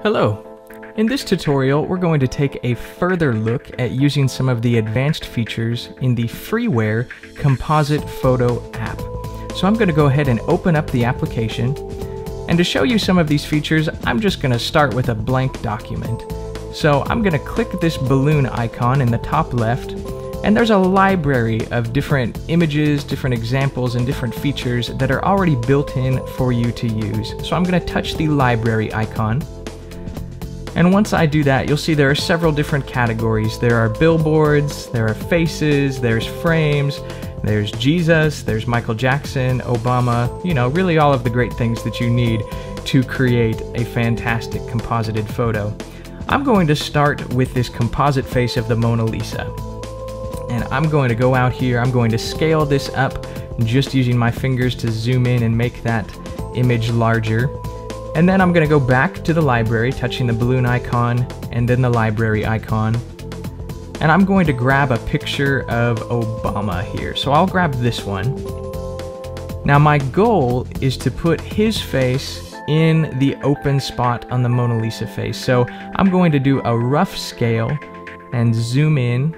Hello! In this tutorial, we're going to take a further look at using some of the advanced features in the freeware Composite Photo App. So I'm going to go ahead and open up the application, and to show you some of these features, I'm just going to start with a blank document. So I'm going to click this balloon icon in the top left, and there's a library of different images, different examples, and different features that are already built in for you to use. So I'm going to touch the library icon. And once I do that, you'll see there are several different categories. There are billboards, there are faces, there's frames, there's Jesus, there's Michael Jackson, Obama, you know, really all of the great things that you need to create a fantastic composited photo. I'm going to start with this composite face of the Mona Lisa. And I'm going to go out here, I'm going to scale this up just using my fingers to zoom in and make that image larger. And then I'm going to go back to the library, touching the balloon icon and then the library icon. And I'm going to grab a picture of Obama here. So I'll grab this one. Now my goal is to put his face in the open spot on the Mona Lisa face. So I'm going to do a rough scale and zoom in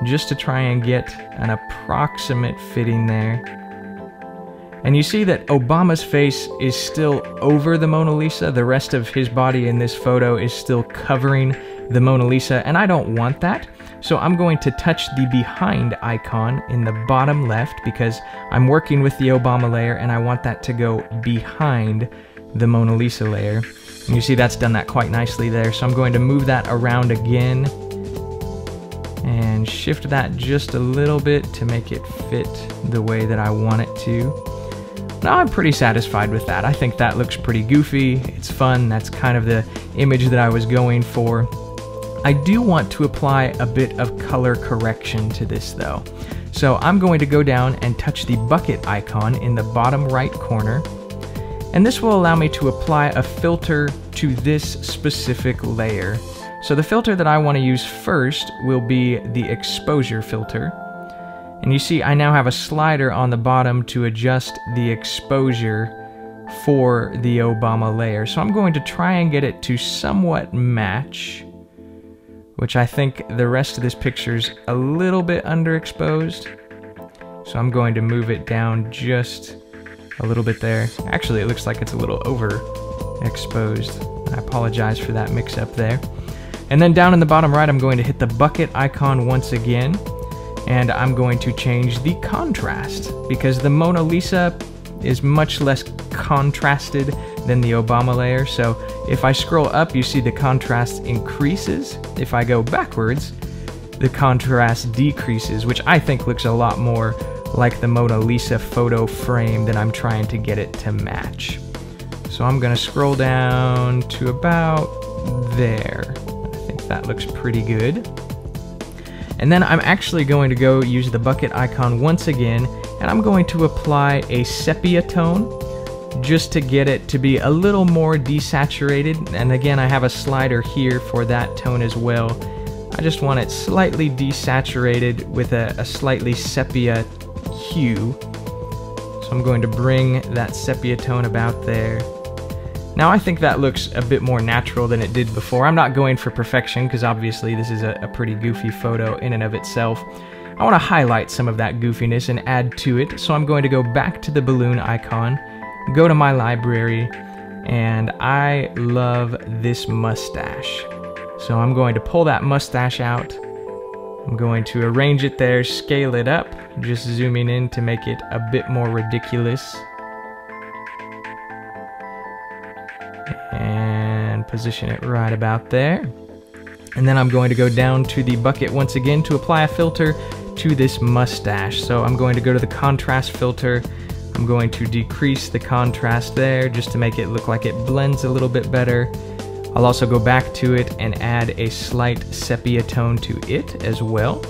just to try and get an approximate fitting there. And you see that Obama's face is still over the Mona Lisa. The rest of his body in this photo is still covering the Mona Lisa, and I don't want that. So I'm going to touch the behind icon in the bottom left because I'm working with the Obama layer and I want that to go behind the Mona Lisa layer. And you see that's done that quite nicely there. So I'm going to move that around again and shift that just a little bit to make it fit the way that I want it to. Now I'm pretty satisfied with that. I think that looks pretty goofy, it's fun, that's kind of the image that I was going for. I do want to apply a bit of color correction to this though. So I'm going to go down and touch the bucket icon in the bottom right corner, and this will allow me to apply a filter to this specific layer. So the filter that I want to use first will be the exposure filter. And you see I now have a slider on the bottom to adjust the exposure for the Obama layer. So I'm going to try and get it to somewhat match, which I think the rest of this picture's a little bit underexposed. So I'm going to move it down just a little bit there. Actually, it looks like it's a little overexposed. I apologize for that mix-up there. And then down in the bottom right, I'm going to hit the bucket icon once again. And I'm going to change the contrast because the Mona Lisa is much less contrasted than the Obama layer. So if I scroll up, you see the contrast increases. If I go backwards, the contrast decreases, which I think looks a lot more like the Mona Lisa photo frame that I'm trying to get it to match. So I'm going to scroll down to about there. I think that looks pretty good. And then I'm actually going to go use the bucket icon once again, and I'm going to apply a sepia tone just to get it to be a little more desaturated. And again, I have a slider here for that tone as well. I just want it slightly desaturated with a slightly sepia hue. So I'm going to bring that sepia tone about there. Now I think that looks a bit more natural than it did before. I'm not going for perfection because obviously this is a pretty goofy photo in and of itself. I want to highlight some of that goofiness and add to it, so I'm going to go back to the balloon icon, go to my library, and I love this mustache. So I'm going to pull that mustache out. I'm going to arrange it there, scale it up, just zooming in to make it a bit more ridiculous. And position it right about there. And then I'm going to go down to the bucket once again to apply a filter to this mustache. So I'm going to go to the contrast filter. I'm going to decrease the contrast there just to make it look like it blends a little bit better. I'll also go back to it and add a slight sepia tone to it as well.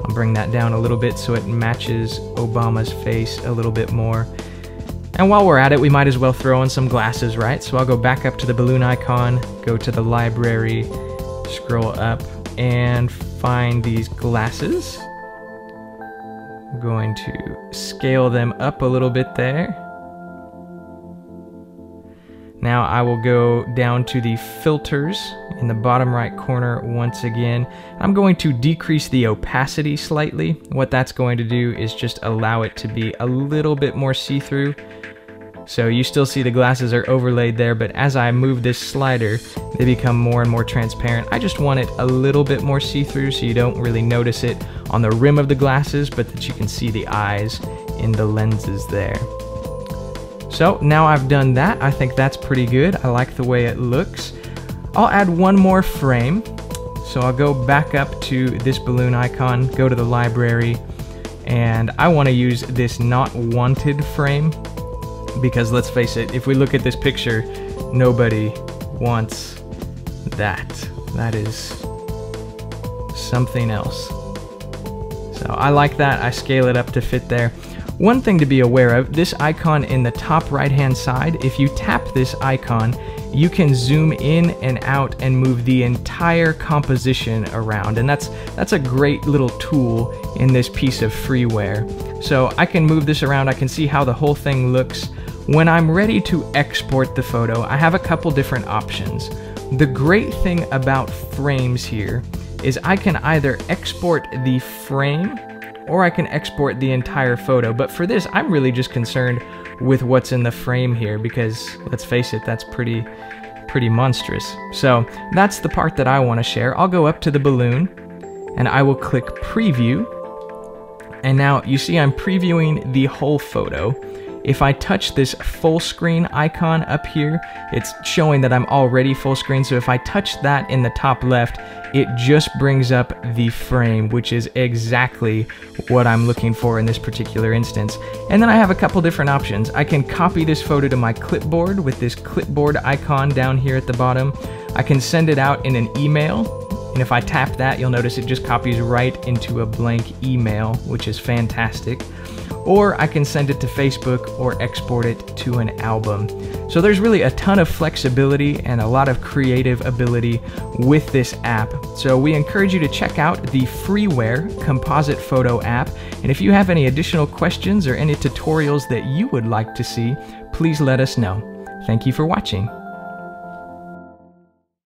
I'll bring that down a little bit so it matches Obama's face a little bit more. And while we're at it, we might as well throw in some glasses, right? So I'll go back up to the balloon icon, go to the library, scroll up, and find these glasses. I'm going to scale them up a little bit there. Now I will go down to the filters in the bottom right corner once again. I'm going to decrease the opacity slightly. What that's going to do is just allow it to be a little bit more see-through. So you still see the glasses are overlaid there, but as I move this slider, they become more and more transparent. I just want it a little bit more see-through so you don't really notice it on the rim of the glasses, but that you can see the eyes in the lenses there. So now I've done that. I think that's pretty good. I like the way it looks. I'll add one more frame. So I'll go back up to this balloon icon, go to the library, and I want to use this not wanted frame. Because let's face it, if we look at this picture, nobody wants that. That is something else. So I like that. I scale it up to fit there. One thing to be aware of, this icon in the top right hand side, if you tap this icon, you can zoom in and out and move the entire composition around, and that's a great little tool in this piece of freeware. So I can move this around, I can see how the whole thing looks. When I'm ready to export the photo, I have a couple different options. The great thing about frames here is I can either export the frame or I can export the entire photo, but for this I'm really just concerned with what's in the frame here because, let's face it, that's pretty monstrous. So that's the part that I want to share. I'll go up to the balloon and I will click preview, and now you see I'm previewing the whole photo. If I touch this full screen icon up here, it's showing that I'm already full screen, so if I touch that in the top left, it just brings up the frame, which is exactly what I'm looking for in this particular instance. And then I have a couple different options. I can copy this photo to my clipboard with this clipboard icon down here at the bottom. I can send it out in an email, and if I tap that, you'll notice it just copies right into a blank email, which is fantastic. Or I can send it to Facebook or export it to an album. So there's really a ton of flexibility and a lot of creative ability with this app. So we encourage you to check out the freeware Composite Photo app. And if you have any additional questions or any tutorials that you would like to see, please let us know. Thank you for watching.